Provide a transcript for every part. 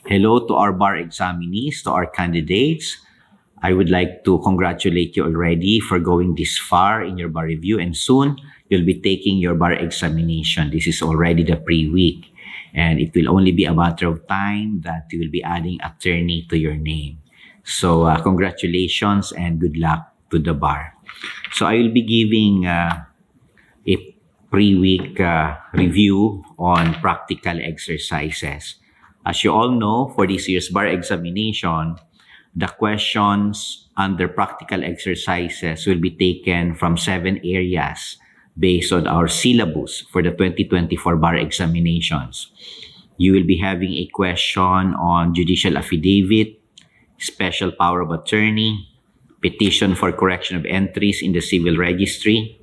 Hello to our bar examinees, to our candidates. I would like to congratulate you already for going this far in your bar review, and soon you'll be taking your bar examination. This is already the pre-week, and it will only be a matter of time that you will be adding attorney to your name. So congratulations and good luck to the bar. So I will be giving a pre-week review on practical exercises. As you all know, for this year's bar examination, the questions under practical exercises will be taken from 7 areas based on our syllabus for the 2024 bar examinations. You will be having a question on judicial affidavit, special power of attorney, petition for correction of entries in the civil registry,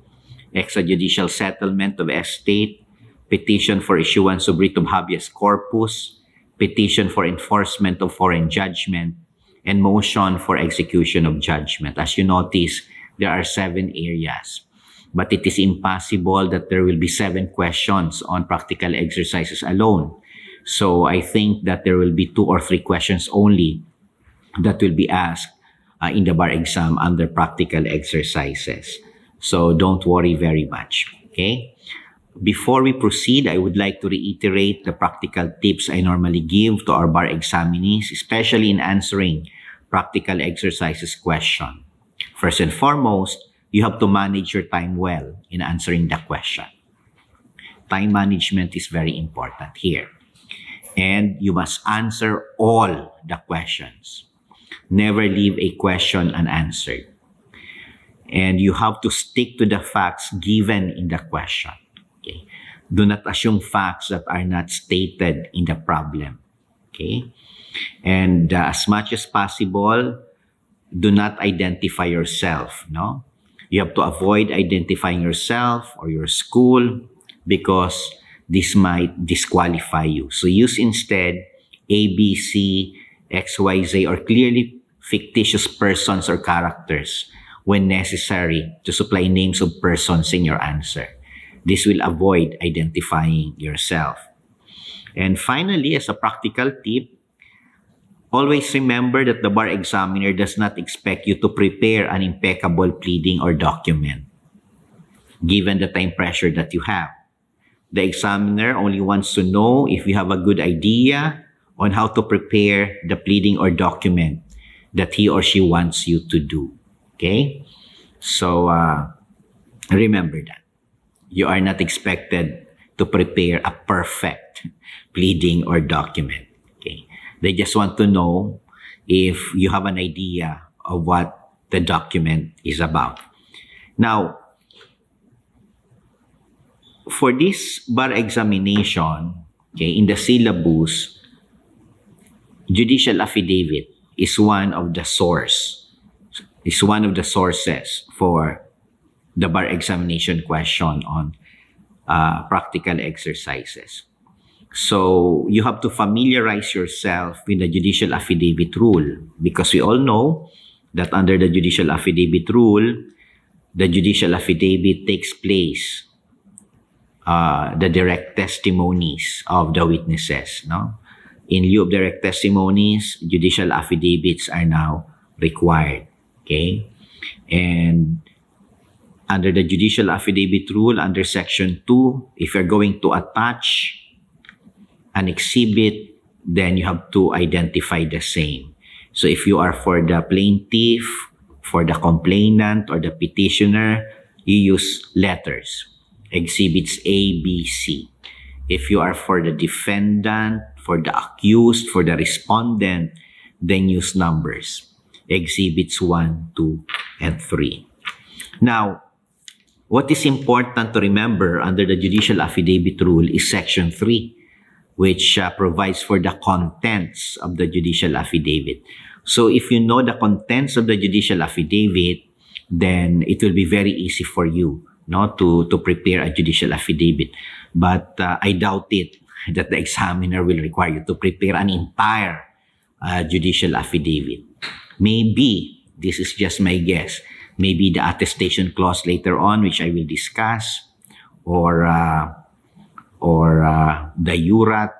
extrajudicial settlement of estate, petition for issuance of writ of habeas corpus, petition for enforcement of foreign judgment, and motion for execution of judgment. As you notice, there are 7 areas. But it is impossible that there will be 7 questions on practical exercises alone. So I think that there will be 2 or 3 questions only that will be asked in the bar exam under practical exercises. So don't worry very much, okay? Before we proceed, I would like to reiterate the practical tips I normally give to our bar examinees, especially in answering practical exercises question. First and foremost, you have to manage your time well in answering the question. Time management is very important here. And you must answer all the questions. Never leave a question unanswered. And you have to stick to the facts given in the question. Okay? Do not assume facts that are not stated in the problem. Okay? And as much as possible, do not identify yourself. No? You have to avoid identifying yourself or your school because this might disqualify you. So use instead A, B, C, X, Y, Z, or clearly fictitious persons or characters when necessary to supply names of persons in your answer. This will avoid identifying yourself. And finally, as a practical tip, always remember that the bar examiner does not expect you to prepare an impeccable pleading or document, given the time pressure that you have. The examiner only wants to know if you have a good idea on how to prepare the pleading or document that he or she wants you to do. Okay? So, remember that. You are not expected to prepare a perfect pleading or document. Okay? They just want to know if you have an idea of what the document is about. Now, for this bar examination, okay, in the syllabus, judicial affidavit is one of the sources for the bar examination question on practical exercises. So you have to familiarize yourself with the judicial affidavit rule because we all know that under the judicial affidavit rule, the judicial affidavit takes place the direct testimonies of the witnesses. No? In lieu of direct testimonies, judicial affidavits are now required. Okay? And under the judicial affidavit rule, under Section 2, if you're going to attach an exhibit, then you have to identify the same. So if you are for the plaintiff, for the complainant, or the petitioner, you use letters. Exhibits A, B, C. If you are for the defendant, for the accused, for the respondent, then use numbers. Exhibits 1, 2, and 3. Now, what is important to remember under the judicial affidavit rule is Section 3, which provides for the contents of the judicial affidavit. So if you know the contents of the judicial affidavit, then it will be very easy for you to prepare a judicial affidavit. But I doubt it that the examiner will require you to prepare an entire judicial affidavit. Maybe, this is just my guess, maybe the attestation clause later on, which I will discuss, or the URAT,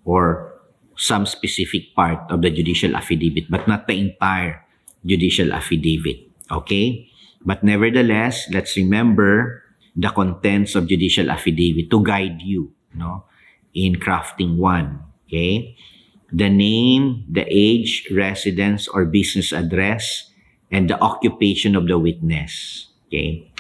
or some specific part of the judicial affidavit, but not the entire judicial affidavit. Okay? But nevertheless, let's remember the contents of judicial affidavit to guide you, no, in crafting one. Okay? The name, the age, residence, or business address, and the occupation of the witness. Okay?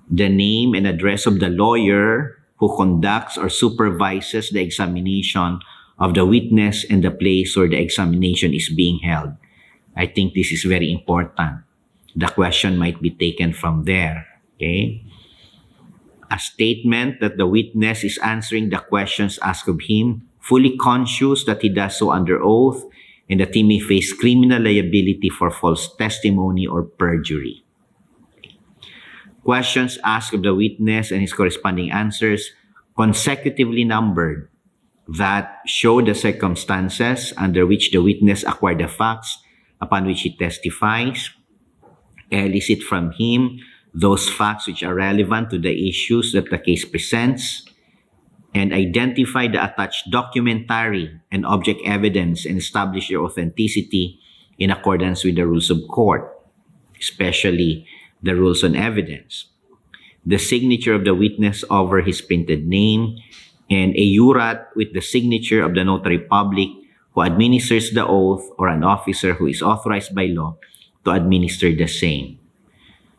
The name and address of the lawyer who conducts or supervises the examination of the witness and the place where the examination is being held. I think this is very important. The question might be taken from there. Okay? A statement that the witness is answering the questions asked of him, fully conscious that he does so under oath and that he may face criminal liability for false testimony or perjury. Questions asked of the witness and his corresponding answers, consecutively numbered, that show the circumstances under which the witness acquired the facts upon which he testifies, elicit from him those facts which are relevant to the issues that the case presents, and identify the attached documentary and object evidence and establish their authenticity in accordance with the rules of court, especially the rules on evidence. The signature of the witness over his printed name, and a jurat with the signature of the notary public who administers the oath, or an officer who is authorized by law to administer the same.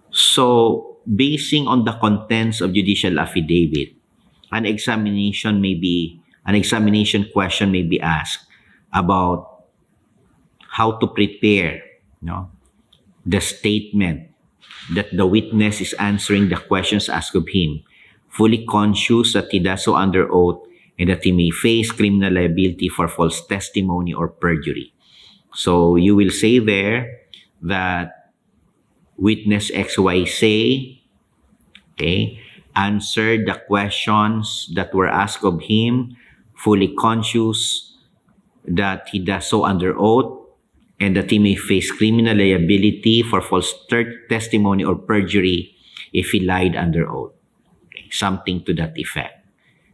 So, basing on the contents of judicial affidavit, an examination question may be asked about how to prepare, the statement that the witness is answering the questions asked of him, fully conscious that he does so under oath and that he may face criminal liability for false testimony or perjury. So you will say there that witness XY say, answered the questions that were asked of him, fully conscious that he does so under oath and that he may face criminal liability for false testimony or perjury if he lied under oath. Something to that effect.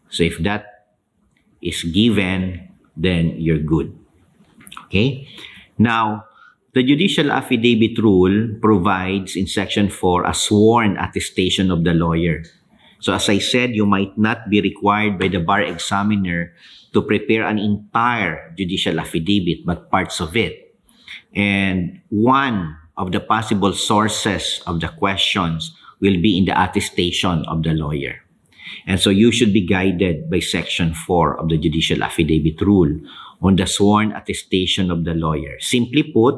So if that is given, then you're good. Okay? Now, the judicial affidavit rule provides in Section 4 a sworn attestation of the lawyer. So as I said, you might not be required by the bar examiner to prepare an entire judicial affidavit, but parts of it. And one of the possible sources of the questions will be in the attestation of the lawyer. And so you should be guided by Section 4 of the Judicial Affidavit Rule on the sworn attestation of the lawyer. Simply put,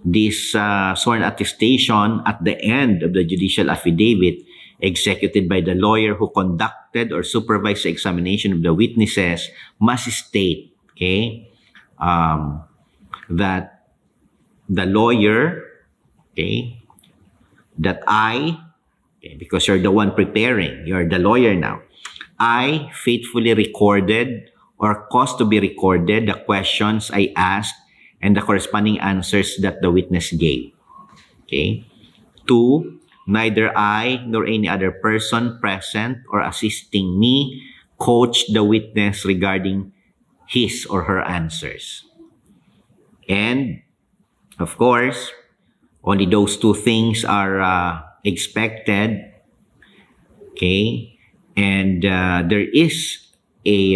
this sworn attestation at the end of the judicial affidavit executed by the lawyer who conducted or supervised the examination of the witnesses must state, that the lawyer, that I, because you're the one preparing, you're the lawyer now, I faithfully recorded or caused to be recorded the questions I asked and the corresponding answers that the witness gave. 2, neither I nor any other person present or assisting me coached the witness regarding his or her answers. And, of course, only those 2 things are expected. And there is a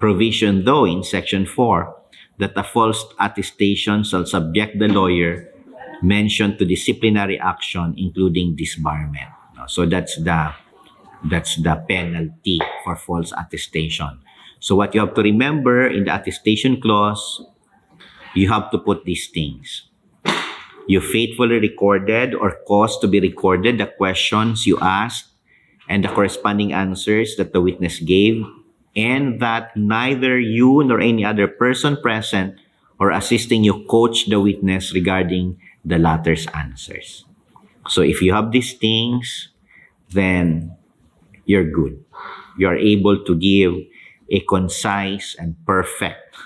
provision, though, in Section 4 that a false attestation shall subject the lawyer mentioned to disciplinary action, including disbarment. So that's the penalty for false attestation. So what you have to remember in the attestation clause, you have to put these things. You faithfully recorded or caused to be recorded the questions you asked and the corresponding answers that the witness gave, and that neither you nor any other person present or assisting you coached the witness regarding the latter's answers. So if you have these things, then you're good. You're able to give a concise and perfect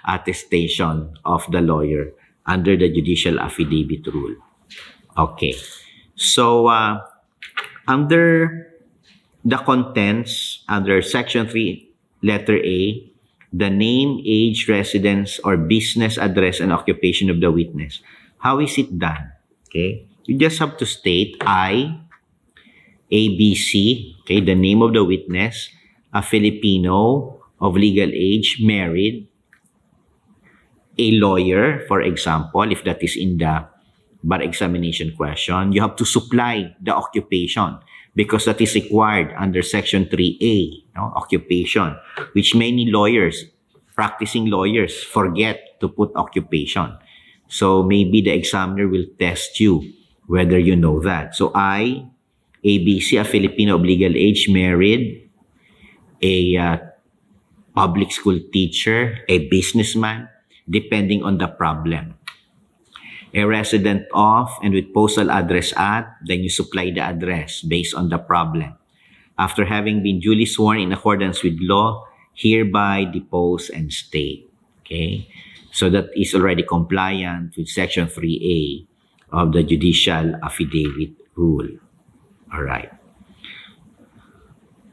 attestation of the lawyer under the judicial affidavit rule. Okay. So, under the contents, under Section 3, letter A, the name, age, residence, or business address and occupation of the witness. How is it done? Okay, you just have to state I, ABC, okay, the name of the witness, a Filipino of legal age, married, a lawyer, for example, if that is in the bar examination question, you have to supply the occupation because that is required under Section 3A, no? Occupation, which many lawyers, practicing lawyers, forget to put occupation. So maybe the examiner will test you whether you know that. So I, ABC, a Filipino of legal age, married, a public school teacher, a businessman, depending on the problem. A resident of and with postal address at, then you supply the address based on the problem. After having been duly sworn in accordance with law, hereby depose and state. Okay? So that is already compliant with Section 3A of the Judicial Affidavit Rule. All right.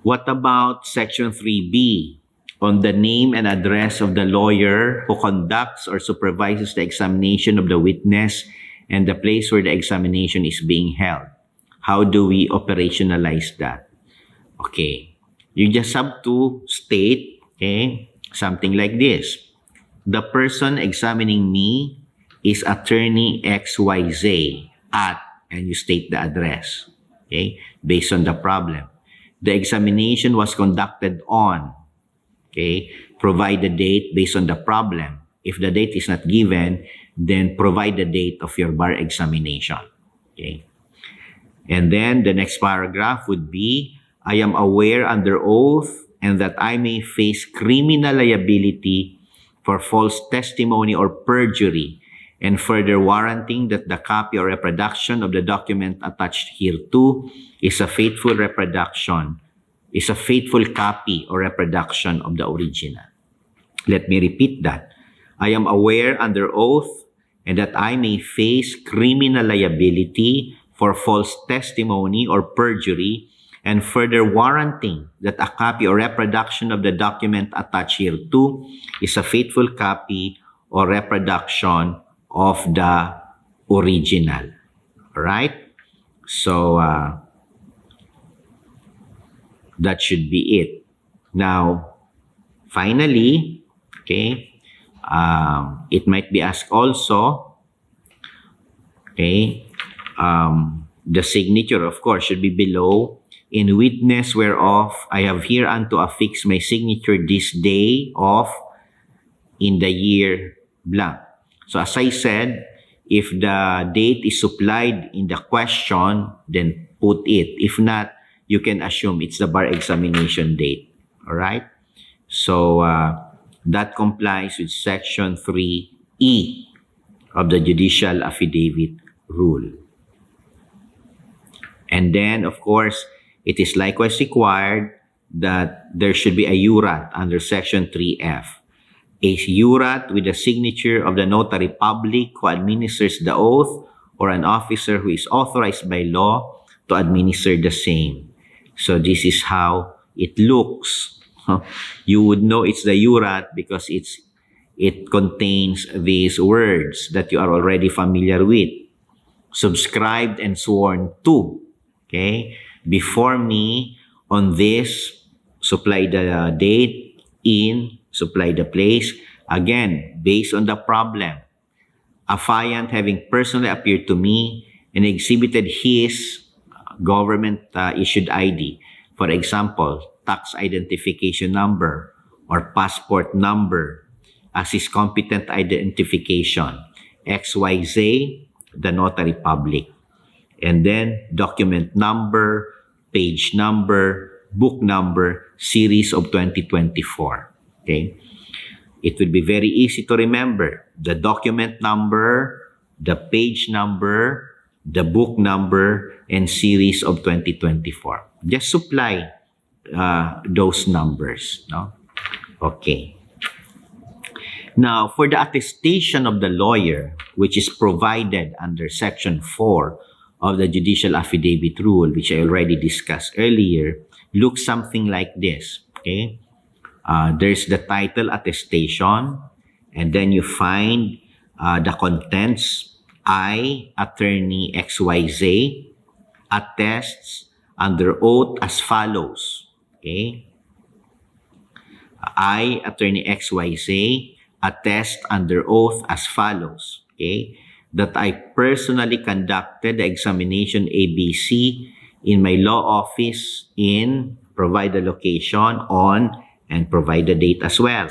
What about Section 3B? On the name and address of the lawyer who conducts or supervises the examination of the witness and the place where the examination is being held. How do we operationalize that? Okay, you just have to state, okay, something like this. The person examining me is attorney XYZ at, and you state the address, okay, based on the problem. The examination was conducted on, okay, provide the date based on the problem. If the date is not given, then provide the date of your bar examination. Okay. And then the next paragraph would be, I am aware under oath and that I may face criminal liability for false testimony or perjury, and further warranting that the copy or reproduction of the document attached hereto is a faithful reproduction, is a faithful copy or reproduction of the original. Let me repeat that. I am aware under oath and that I may face criminal liability for false testimony or perjury, and further warranting that a copy or reproduction of the document attached hereto is a faithful copy or reproduction of the original. All right? So, that should be it. Now, finally, okay, it might be asked also, okay, the signature, of course, should be below, in witness whereof I have hereunto affixed my signature this day of, in the year blank. So as I said, if the date is supplied in the question, then put it. If not, you can assume it's the bar examination date. All right? So that complies with Section 3E of the Judicial Affidavit Rule. And then, of course, it is likewise required that there should be a URAT under Section 3F. A URAT with the signature of the notary public who administers the oath, or an officer who is authorized by law to administer the same. So this is how it looks. You would know it's the URAT because it contains these words that you are already familiar with. Subscribed and sworn to. Okay? Before me, on this, supply the date, in, supply the place. Again, based on the problem. Affiant having personally appeared to me and exhibited his government issued ID. For example, tax identification number or passport number as his competent identification. XYZ, the notary public. And then document number, page number, book number, series of 2024. Okay? It will be very easy to remember. The document number, the page number, the book number, and series of 2024. Just supply those numbers. No? Okay. Now, for the attestation of the lawyer, which is provided under Section 4 of the Judicial Affidavit Rule, which I already discussed earlier, looks something like this. Okay? There's the title attestation, and then you find the contents. I, Attorney XYZ, attests under oath as follows. Okay? I, Attorney XYZ, attest under oath as follows. Okay? That I personally conducted the examination ABC in my law office in, provide the location, on, and provide the date as well.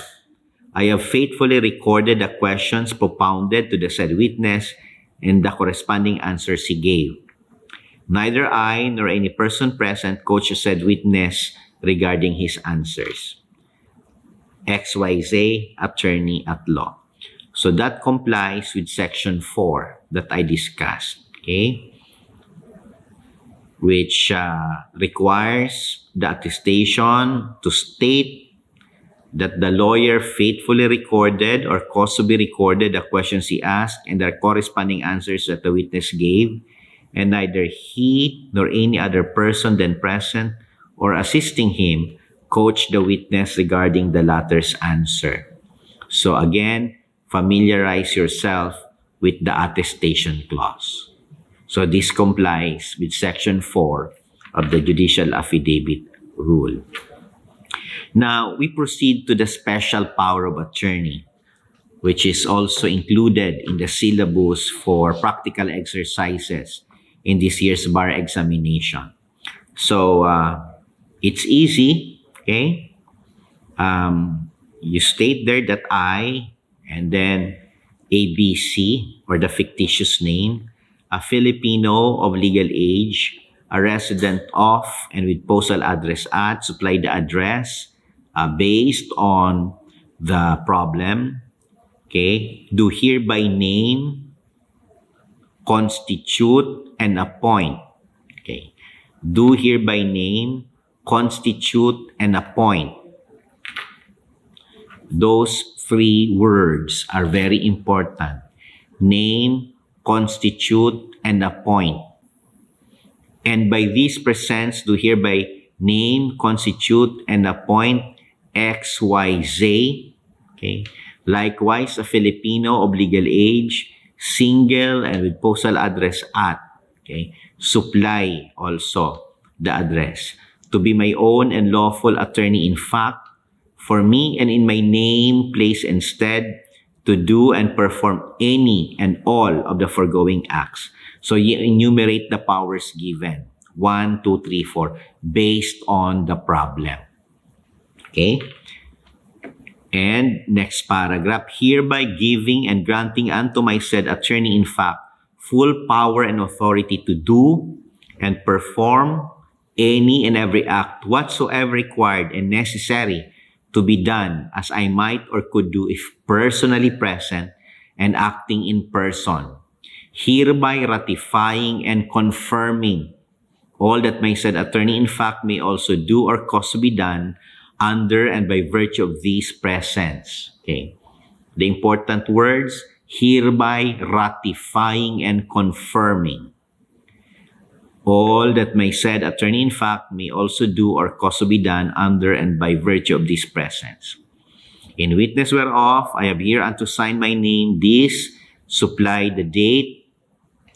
I have faithfully recorded the questions propounded to the said witness and the corresponding answers he gave. Neither I nor any person present coached the said witness regarding his answers. XYZ, attorney at law. So that complies with section 4 that I discussed, okay? Which requires the attestation to state that the lawyer faithfully recorded or caused to be recorded the questions he asked and the corresponding answers that the witness gave, and neither he nor any other person then present or assisting him coached the witness regarding the latter's answer. So again, familiarize yourself with the attestation clause. So this complies with section 4 of the judicial affidavit rule. Now, we proceed to the special power of attorney, which is also included in the syllabus for practical exercises in this year's bar examination. So, it's easy, okay? You state there that I, and then ABC, or the fictitious name, a Filipino of legal age, a resident of and with postal address at, supply the address based on the problem, okay? Do hereby name, constitute, and appoint, okay? Do hereby name, constitute, and appoint. Those 3 words are very important. Name, constitute, and appoint. And by these presents, do hereby name, constitute, and appoint XYZ. Okay. Likewise, a Filipino of legal age, single, and with postal address at. Okay. Supply also the address. To be my own and lawful attorney in fact, for me and in my name, place, and stead, to do and perform any and all of the foregoing acts. So you enumerate the powers given. 1, 2, 3, 4, based on the problem. Okay? And next paragraph, hereby giving and granting unto my said attorney in fact full power and authority to do and perform any and every act whatsoever required and necessary to be done as I might or could do if personally present and acting in person, hereby ratifying and confirming all that my said attorney in fact may also do or cause to be done under and by virtue of these presents. Okay. The important words, hereby ratifying and confirming all that my said attorney in fact may also do or cause to be done under and by virtue of these presents. In witness whereof, I have hereunto signed my name, this, supply the date,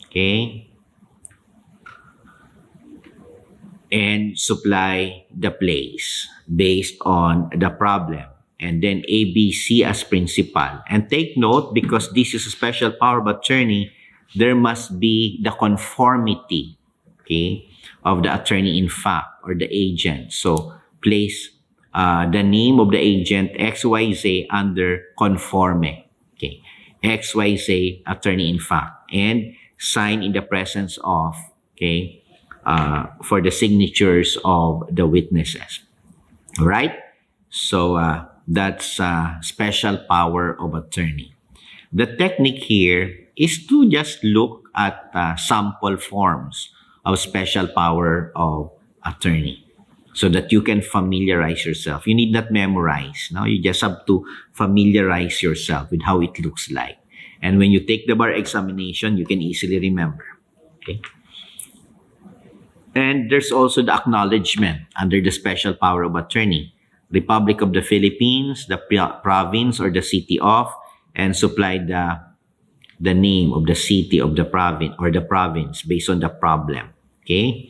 okay, and supply the place based on the problem. And then ABC as principal. And take note, because this is a special power of attorney, there must be the conformity, okay, of the attorney in fact or the agent. So place the name of the agent XYZ under conforme, okay, XYZ attorney in fact, and sign in the presence of, okay, for the signatures of the witnesses. All right? So that's special power of attorney. The technique here is to just look at sample forms of special power of attorney so that you can familiarize yourself. You need not memorize. No? You just have to familiarize yourself with how it looks like. And when you take the bar examination, you can easily remember. Okay? And there's also the acknowledgement under the special power of attorney. Republic of the Philippines, the province or the city of, and supply the name of the city of the province or the province based on the problem. Okay?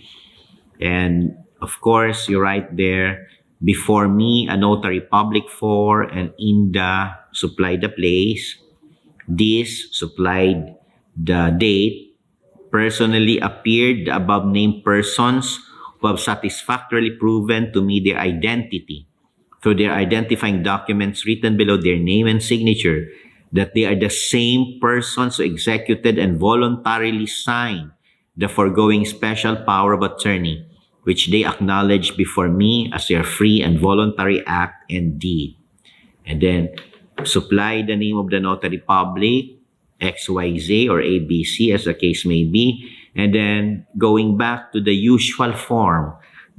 And of course, you write there, before me, a notary public for, and in the, supply the place. This, supplied the date. Personally appeared the above named persons who have satisfactorily proven to me their identity through their identifying documents written below their name and signature that they are the same persons who executed and voluntarily signed the foregoing special power of attorney, which they acknowledge before me as their free and voluntary act and deed. And then supply the name of the notary public, XYZ or ABC as the case may be, and then going back to the usual form,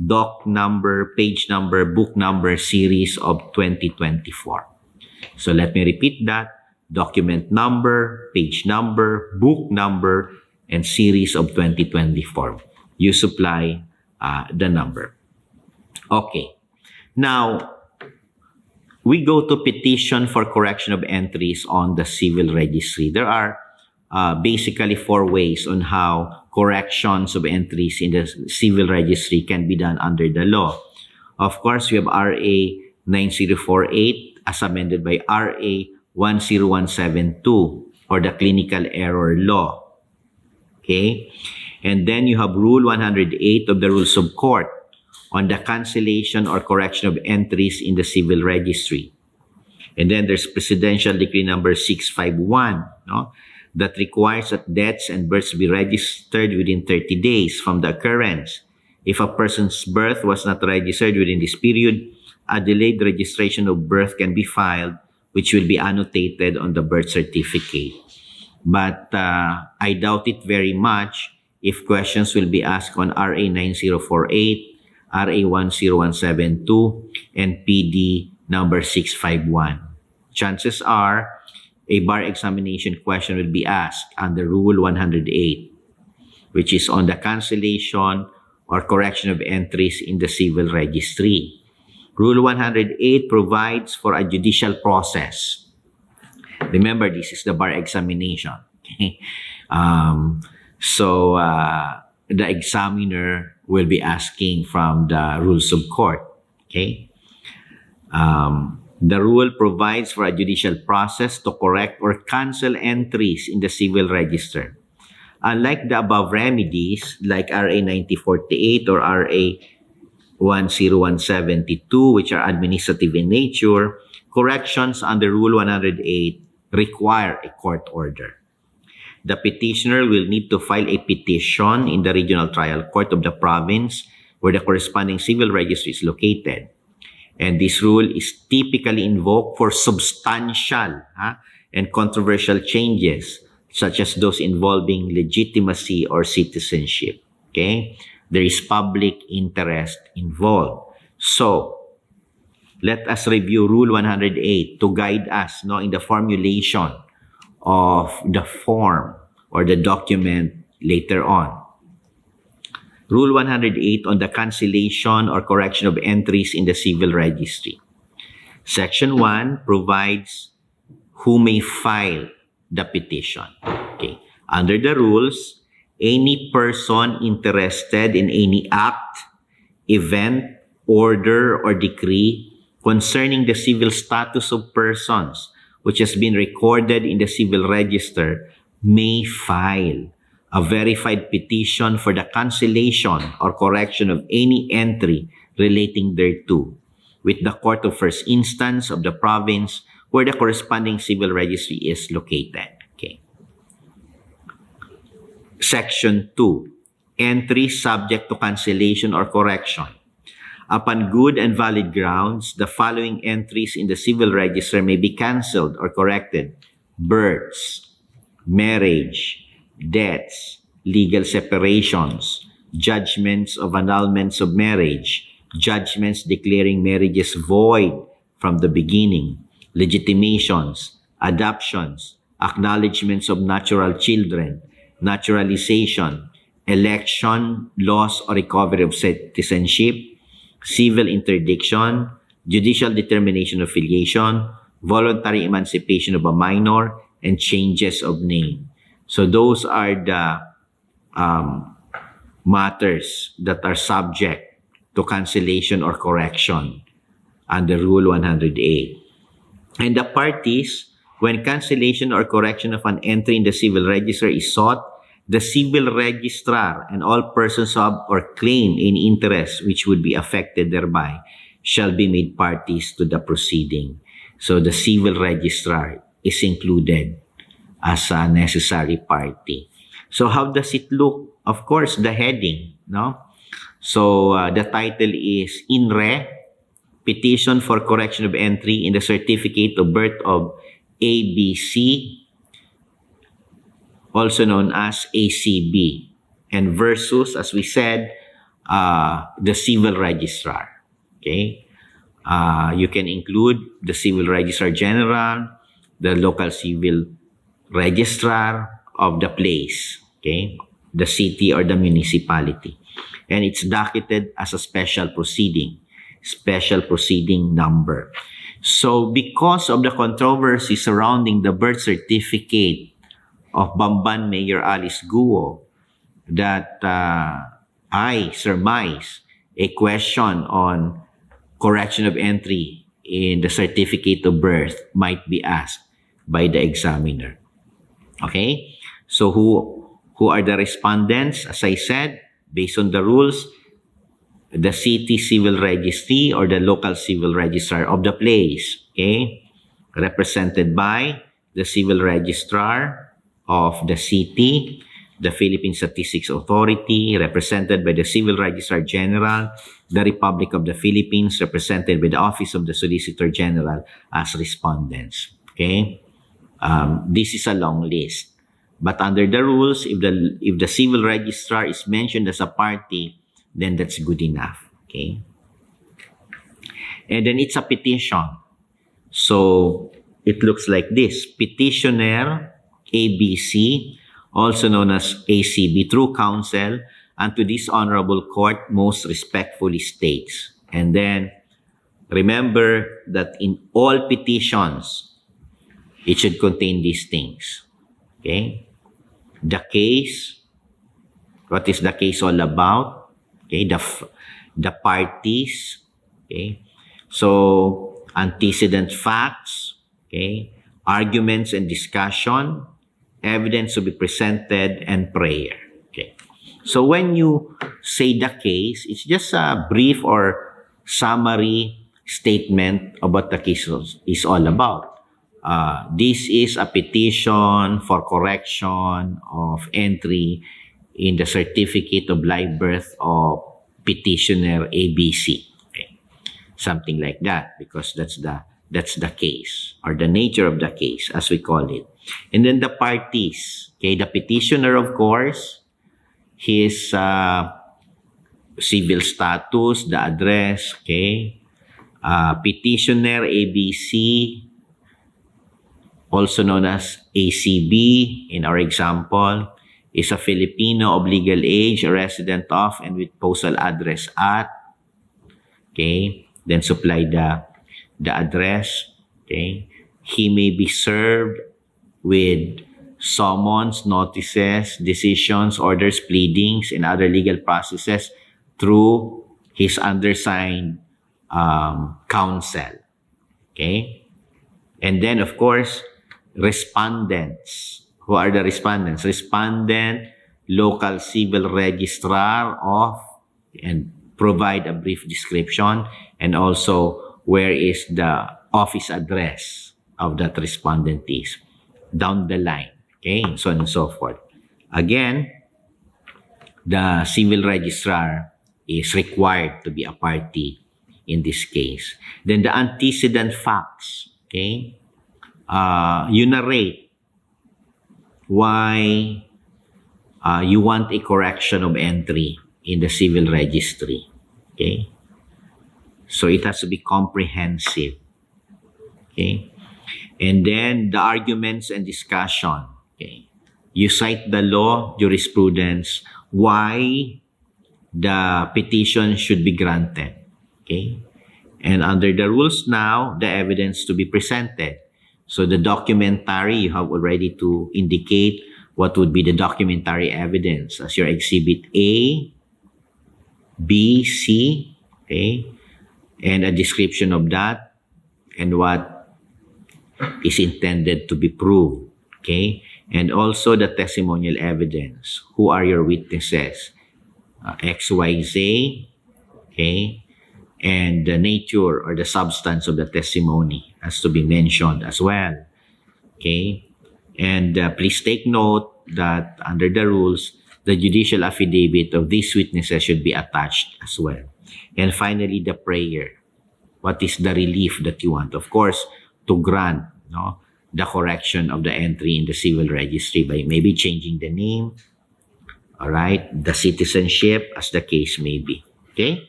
doc number, page number, book number, series of 2024. So let me repeat that. Document number, page number, book number, and series of 2024. You supply the number. Okay. Now, we go to petition for correction of entries on the civil registry. There are basically 4 ways on how corrections of entries in the civil registry can be done under the law. Of course, we have RA 9048 as amended by RA 10172 or the clinical error law. Okay? And then you have Rule 108 of the Rules of Court on the cancellation or correction of entries in the civil registry. And then there's Presidential Decree number 651, no? That requires that deaths and births be registered within 30 days from the occurrence. If a person's birth was not registered within this period, a delayed registration of birth can be filed, which will be annotated on the birth certificate. But I doubt it very much if questions will be asked on RA 9048, RA 10172, and PD number 651. Chances are a bar examination question will be asked under Rule 108, which is on the cancellation or correction of entries in the civil registry. Rule 108 provides for a judicial process. Remember, this is the bar examination. Okay? So the examiner will be asking from the rules of court. Okay? The rule provides for a judicial process to correct or cancel entries in the civil register. Unlike the above remedies, like RA 9048 or RA 10172, which are administrative in nature, corrections under Rule 108 require a court order. The petitioner will need to file a petition in the regional trial court of the province where the corresponding civil registry is located. And this rule is typically invoked for substantial and controversial changes, such as those involving legitimacy or citizenship. Okay? There is public interest involved. So, let us review Rule 108 to guide us in the formulation of the form or the document later on. Rule 108 on the cancellation or correction of entries in the civil registry. Section 1 provides who may file the petition. Okay. Under the rules, any person interested in any act, event, order, or decree concerning the civil status of persons which has been recorded in the civil register may file a verified petition for the cancellation or correction of any entry relating thereto with the court of first instance of the province where the corresponding civil registry is located. Okay. Section 2. Entries subject to cancellation or correction. Upon good and valid grounds, the following entries in the civil register may be cancelled or corrected: births, marriage, deaths, legal separations, judgments of annulments of marriage, judgments declaring marriages void from the beginning, legitimations, adoptions, acknowledgements of natural children, naturalization, election, loss or recovery of citizenship, civil interdiction, judicial determination of filiation, voluntary emancipation of a minor, and changes of name. So those are the matters that are subject to cancellation or correction under Rule 100A. And the parties, when cancellation or correction of an entry in the civil register is sought, the civil registrar and all persons of or claim any interest which would be affected thereby shall be made parties to the proceeding. So the civil registrar is included as a necessary party. So how does it look? Of course, the heading, no? So the title is In Re, Petition for Correction of Entry in the Certificate of Birth of ABC, also known as ACB, and versus, as we said, the civil registrar. Okay, you can include the civil registrar general, the local civil registrar of the place, okay, the city or the municipality, and it's docketed as a special proceeding number. So because of the controversy surrounding the birth certificate of Bamban Mayor Alice Guo, that I surmise a question on correction of entry in the certificate of birth might be asked by the examiner. Okay? So who are the respondents? As I said, based on the rules, the city civil registry or the local civil registrar of the place, okay, represented by the civil registrar of the city, the Philippine Statistics Authority, represented by the civil registrar general, the Republic of the Philippines, represented by the Office of the Solicitor General as respondents. Okay, this is a long list, but under the rules, if the civil registrar is mentioned as a party, then that's good enough. Okay. And then it's a petition. So it looks like this. Petitioner ABC, also known as ACB, through counsel, unto this honorable court most respectfully states. And then remember that in all petitions, it should contain these things. Okay. The case, what is the case all about? Okay, the parties, okay, so antecedent facts, okay, arguments and discussion, evidence to be presented, and prayer. Okay, so when you say the case, it's just a brief or summary statement of what the case is all about. This is a petition for correction of entry in the certificate of live birth of petitioner ABC. Okay. Something like that, because that's the case, or the nature of the case, as we call it. And then the parties. Okay, the petitioner, of course, his civil status, the address, okay. Petitioner ABC, also known as ACB in our example, is a Filipino of legal age, a resident of, and with postal address at, okay, then supply the address, okay. He may be served with summons, notices, decisions, orders, pleadings, and other legal processes through his undersigned counsel, okay. And then, of course, respondents. Who are the respondents? Respondent, local civil registrar of, and provide a brief description, and also where is the office address of that respondent is, down the line, okay, and so on and so forth. Again, the civil registrar is required to be a party in this case. Then the antecedent facts, okay, you narrate why you want a correction of entry in the civil registry. Okay? So it has to be comprehensive. Okay? And then the arguments and discussion. Okay? You cite the law, jurisprudence, why the petition should be granted. Okay? And under the rules now, the evidence to be presented. So the documentary, you have already to indicate what would be the documentary evidence as your exhibit A, B, C, okay, and a description of that and what is intended to be proved, okay, and also the testimonial evidence. Who are your witnesses? XYZ, okay, and the nature or the substance of the testimony has to be mentioned as well, okay, and please take note that under the rules, the judicial affidavit of these witnesses should be attached as well. And finally, the prayer. What is the relief that you want? Of course, to grant the correction of the entry in the civil registry by maybe changing the name, all right, the citizenship, as the case may be. Okay?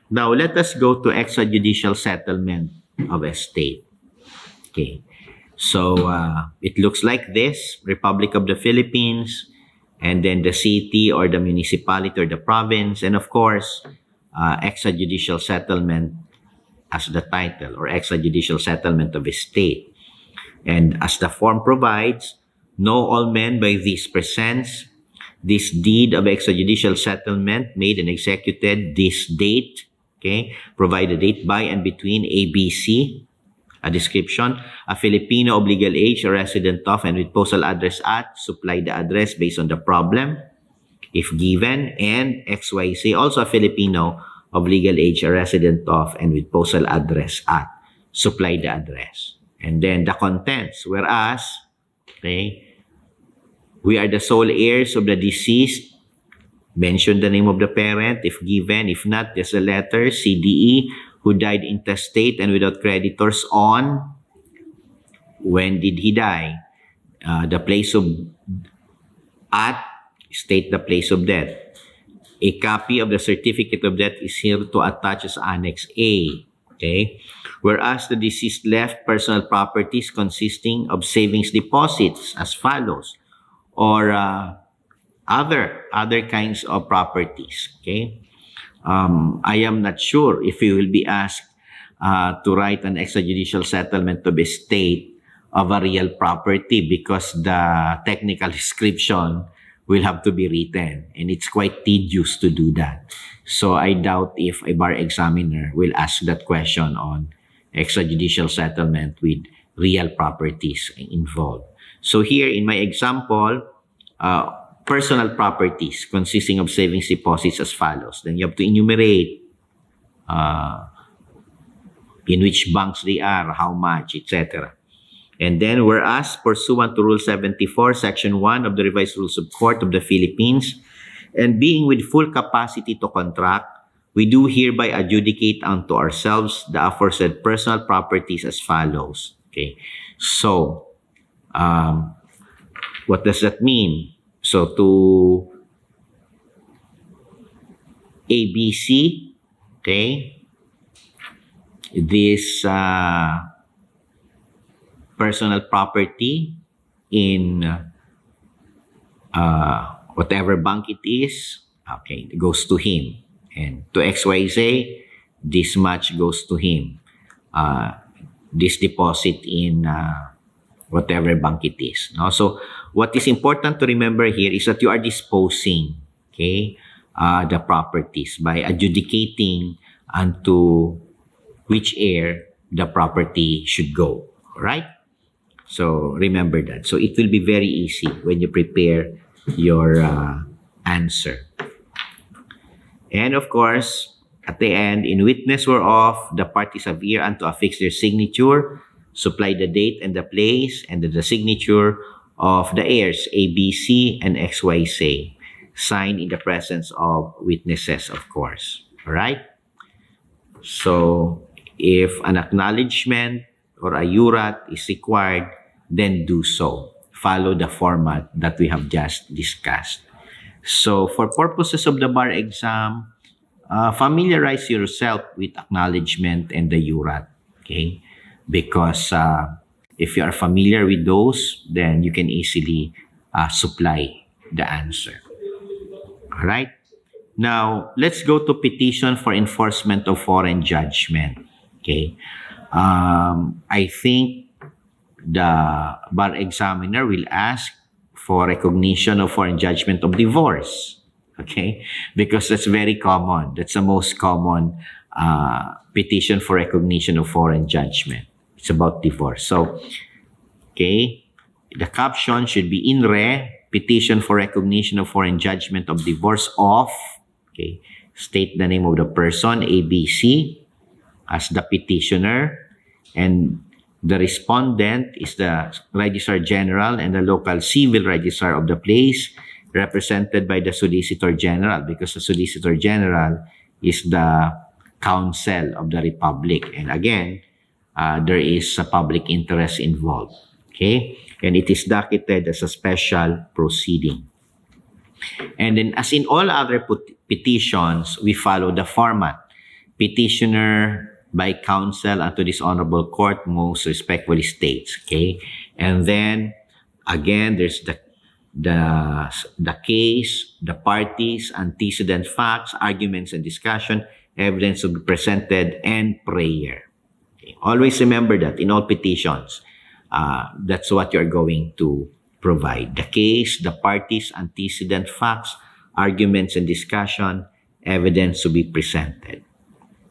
Now, let us go to extrajudicial settlement of estate. Okay. So, it looks like this: Republic of the Philippines, and then the city or the municipality or the province, and of course, extrajudicial settlement as the title, or extrajudicial settlement of estate. And as the form provides, know all men by these presents this deed of extrajudicial settlement made and executed this date, okay, provide a date by and between ABC, a description, a Filipino of legal age, a resident of, and with postal address at, supply the address based on the problem, if given, and XYZ, also a Filipino of legal age, a resident of, and with postal address at, supply the address. And then the contents, whereas, okay, we are the sole heirs of the deceased, mention the name of the parent, if given, if not, there's a letter, CDE, who died intestate and without creditors on, when did he die? The place of, at, state the place of death. A copy of the certificate of death is here to attach as Annex A. Okay? Whereas the deceased left personal properties consisting of savings deposits as follows, or other kinds of properties. Okay? I am not sure if you will be asked to write an extrajudicial settlement of estate of a real property, because the technical description will have to be written, and it's quite tedious to do that. So I doubt if a bar examiner will ask that question on extrajudicial settlement with real properties involved. So here in my example, personal properties consisting of savings deposits as follows. Then you have to enumerate in which banks they are, how much, etc. And then, whereas pursuant to Rule 74, Section 1 of the Revised Rules of Court of the Philippines, and being with full capacity to contract, we do hereby adjudicate unto ourselves the aforesaid personal properties as follows. Okay. So, what does that mean? So, to ABC, okay, this personal property in whatever bank it is, okay, it goes to him. And to XYZ, this much goes to him. This deposit in whatever bank it is. No? So what is important to remember here is that you are disposing, okay, the properties by adjudicating unto which heir the property should go. All right? So remember that. So it will be very easy when you prepare your answer. And of course, at the end, in witness whereof the parties adhere unto affix their signature, supply the date and the place and the signature of the heirs ABC and XYZ, signed in the presence of witnesses, of course. All right? So if an acknowledgement or a jurat is required, then do so. Follow the format that we have just discussed. So for purposes of the bar exam, familiarize yourself with acknowledgement and the jurat, okay? Because if you are familiar with those, then you can easily supply the answer. All right? Now, let's go to petition for enforcement of foreign judgment. Okay. I think the bar examiner will ask for recognition of foreign judgment of divorce. Okay, because that's very common. That's the most common petition for recognition of foreign judgment. It's about divorce. So, okay, the caption should be in re, petition for recognition of foreign judgment of divorce of, okay, state the name of the person, ABC, as the petitioner, and the respondent is the Registrar General and the local civil registrar of the place, represented by the Solicitor General, because the Solicitor General is the counsel of the Republic. And again, there is a public interest involved. Okay? And it is docketed as a special proceeding. And then, as in all other petitions, we follow the format. Petitioner by counsel unto this honorable court most respectfully states. Okay? And then, again, there's the case, the parties, antecedent facts, arguments and discussion, evidence to be presented, and prayer. Okay. Always remember that in all petitions, that's what you're going to provide. The case, the parties, antecedent facts, arguments and discussion, evidence to be presented.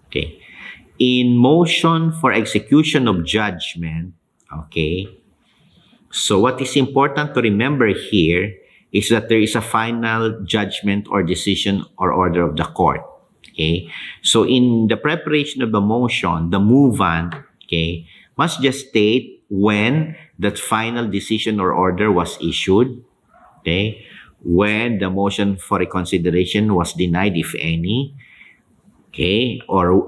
Okay. In motion for execution of judgment, okay, so what is important to remember here is that there is a final judgment or decision or order of the court. Okay, so in the preparation of the motion, the movant, okay, must just state when that final decision or order was issued, okay, when the motion for reconsideration was denied, if any, okay,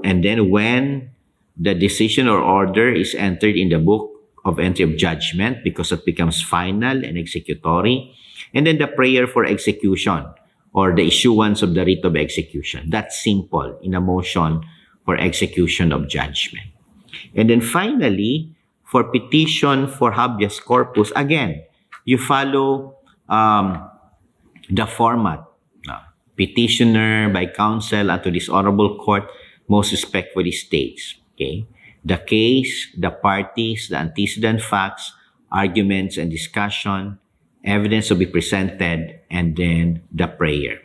and then when the decision or order is entered in the book of entry of judgment, because it becomes final and executory, and then the prayer for execution or the issuance of the writ of execution. That's simple in a motion for execution of judgment. And then finally, for petition for habeas corpus, again, you follow the format. Petitioner by counsel unto this honorable court most respectfully states, okay, the case, the parties, the antecedent facts, arguments and discussion, evidence to be presented, and then the prayer.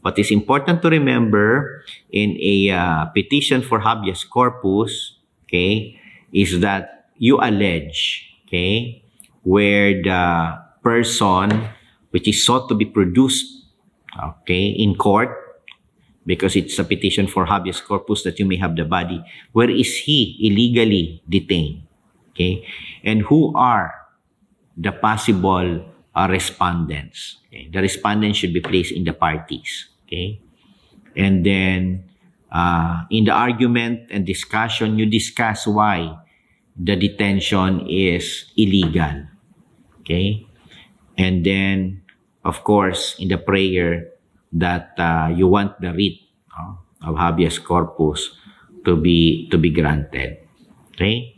What is important to remember in a petition for habeas corpus, okay, is that you allege, okay, where the person which is sought to be produced, okay, in court, because it's a petition for habeas corpus that you may have the body, where is he illegally detained, okay, and who are the possible respondents. Okay? The respondents should be placed in the parties, okay, and then in the argument and discussion, you discuss why the detention is illegal, okay, and then of course in the prayer that you want the writ of habeas corpus to be granted, okay,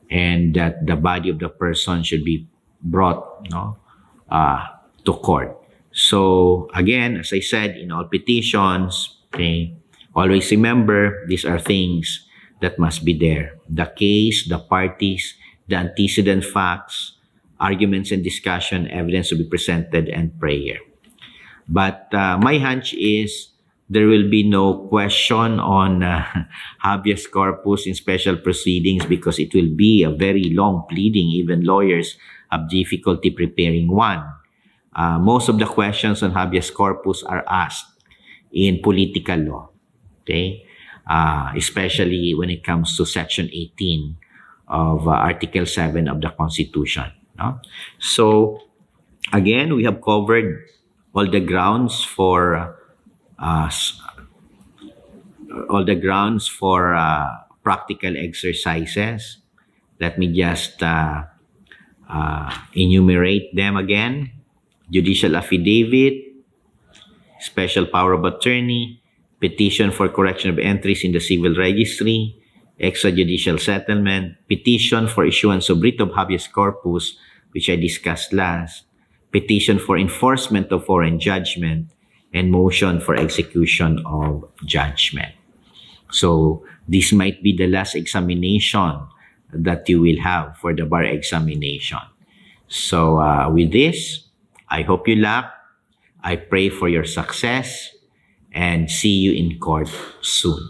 and that the body of the person should be brought to court. So again, as I said, in all petitions, okay, always remember these are things that must be there: the case, the parties, the antecedent facts, arguments and discussion, evidence to be presented, and prayer. But my hunch is there will be no question on habeas corpus in special proceedings, because it will be a very long pleading. Even lawyers have difficulty preparing one. Most of the questions on habeas corpus are asked in political law, okay? Especially when it comes to Section 18 of Article 7 of the Constitution. No? So, again, we have covered all the grounds for practical exercises. Let me just enumerate them again: judicial affidavit, special power of attorney, petition for correction of entries in the civil registry, extrajudicial settlement, petition for issuance of writ of habeas corpus, which I discussed last, petition for enforcement of foreign judgment, and motion for execution of judgment. So this might be the last examination that you will have for the bar examination. So with this, I hope you luck. I pray for your success and see you in court soon.